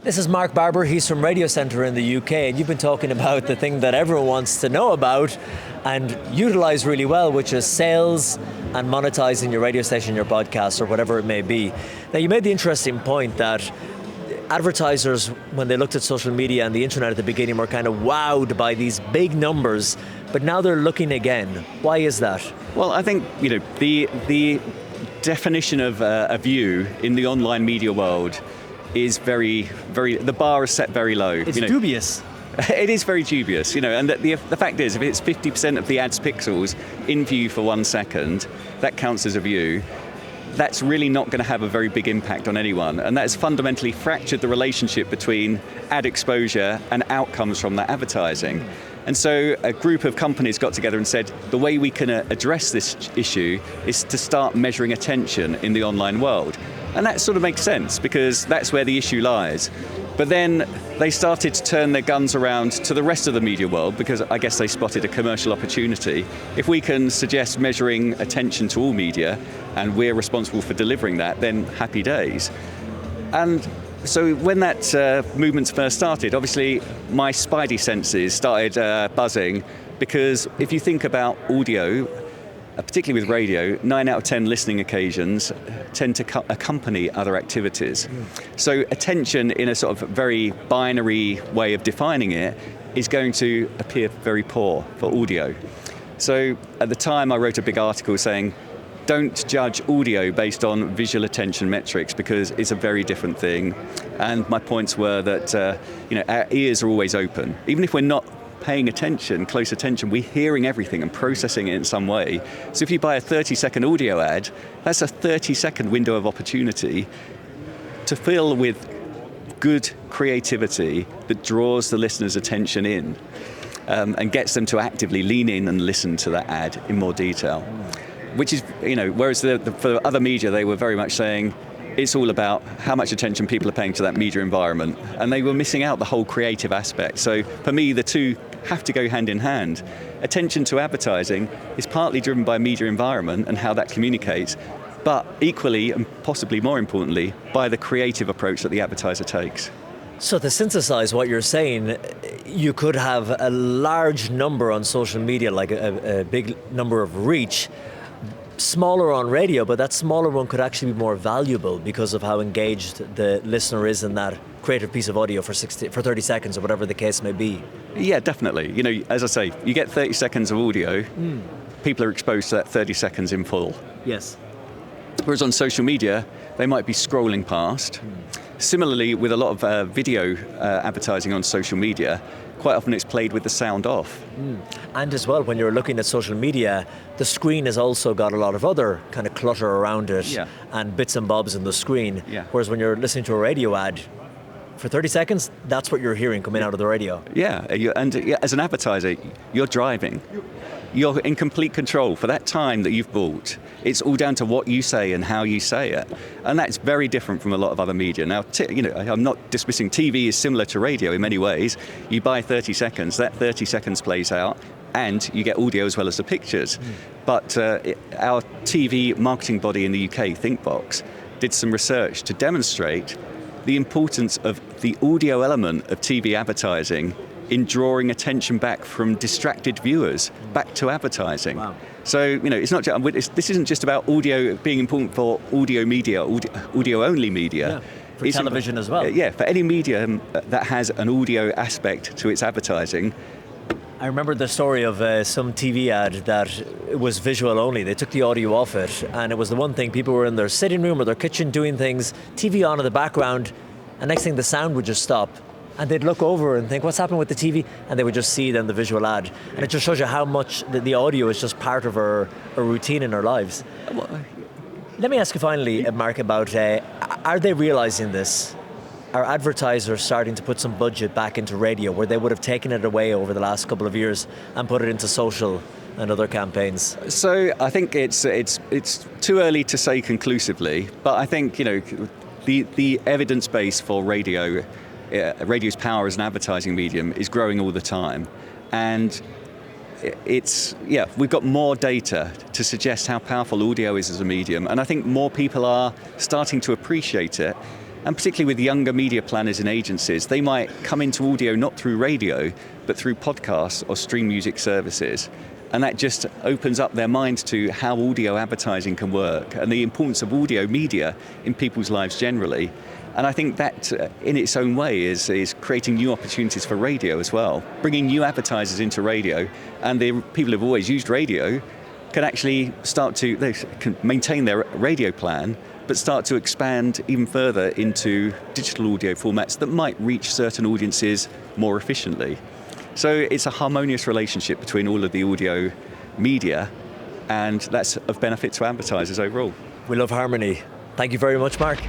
This is Mark Barber, he's from Radiocentre in the UK, and you've been talking about the thing that everyone wants to know about and utilise really well, which is sales and monetising your radio station, your podcast, or whatever it may be. Now, you made the interesting point that advertisers, when they looked at social media and the internet at the beginning, were kind of wowed by these big numbers, but now they're looking again. Why is that? Well, I think, the definition of a view in the online media world is very, the bar is set very low. It's dubious. It is very dubious, and the fact is, if it's 50% of the ad's pixels in view for 1 second, that counts as a view. That's really not going to have a very big impact on anyone, and that has fundamentally fractured the relationship between ad exposure and outcomes from that advertising. And so a group of companies got together and said, the way we can address this issue is to start measuring attention in the online world. And that sort of makes sense, because that's where the issue lies. But then they started to turn their guns around to the rest of the media world, because I guess they spotted a commercial opportunity. If we can suggest measuring attention to all media, and we're responsible for delivering that, then happy days. And so when that movement first started, obviously my spidey senses started buzzing, because if you think about audio, particularly with radio, 9 out of 10 listening occasions tend to accompany other activities. So attention, in a sort of very binary way of defining it, is going to appear very poor for audio. So at the time I wrote a big article saying, don't judge audio based on visual attention metrics, because it's a very different thing. And my points were that our ears are always open. Even if we're not paying attention, close attention, we're hearing everything and processing it in some way. So if you buy a 30-second audio ad, that's a 30-second window of opportunity to fill with good creativity that draws the listener's attention in and gets them to actively lean in and listen to that ad in more detail. Which is, whereas for other media, they were very much saying, it's all about how much attention people are paying to that media environment. And they were missing out the whole creative aspect. So for me, the two have to go hand in hand. Attention to advertising is partly driven by media environment and how that communicates, but equally, and possibly more importantly, by the creative approach that the advertiser takes. So to synthesize what you're saying, you could have a large number on social media, like a big number of reach, smaller on radio, but that smaller one could actually be more valuable because of how engaged the listener is in that creative piece of audio for 30 seconds or whatever the case may be. Yeah, definitely. As I say, you get 30 seconds of audio, people are exposed to that 30 seconds in full. Yes. Whereas on social media, they might be scrolling past. Similarly, with a lot of video advertising on social media, quite often it's played with the sound off. And as well, when you're looking at social media, the screen has also got a lot of other kind of clutter around it and bits and bobs in the screen. Yeah. Whereas when you're listening to a radio ad, for 30 seconds, that's what you're hearing coming out of the radio. Yeah, and as an advertiser, you're driving. You're in complete control for that time that you've bought. It's all down to what you say and how you say it. And that's very different from a lot of other media. Now, I'm not dismissing TV is similar to radio in many ways. You buy 30 seconds, that 30 seconds plays out, and you get audio as well as the pictures. But our TV marketing body in the UK, Thinkbox, did some research to demonstrate the importance of the audio element of TV advertising in drawing attention back from distracted viewers back to advertising. Wow. So, it's not just, this isn't just about audio being important for audio media, audio-only media. Yeah, for television as well. Yeah, for any medium that has an audio aspect to its advertising. I remember the story of some TV ad that it was visual only. They took the audio off it, and it was the one thing, people were in their sitting room or their kitchen doing things, TV on in the background, and next thing the sound would just stop. And they'd look over and think, what's happening with the TV? And they would just see then the visual ad. And it just shows you how much the audio is just part of a routine in our lives. Let me ask you finally, Mark, about are they realizing this? Are advertisers starting to put some budget back into radio where they would have taken it away over the last couple of years and put it into social and other campaigns? So I think it's too early to say conclusively, but I think the evidence base for radio's power as an advertising medium is growing all the time, and we've got more data to suggest how powerful audio is as a medium, and I think more people are starting to appreciate it. And particularly with younger media planners and agencies, they might come into audio not through radio, but through podcasts or stream music services. And that just opens up their minds to how audio advertising can work and the importance of audio media in people's lives generally. And I think that, in its own way, is creating new opportunities for radio as well, bringing new advertisers into radio, and the people who've always used radio can actually they can maintain their radio plan, but start to expand even further into digital audio formats that might reach certain audiences more efficiently. So it's a harmonious relationship between all of the audio media, and that's of benefit to advertisers overall. We love harmony. Thank you very much, Mark.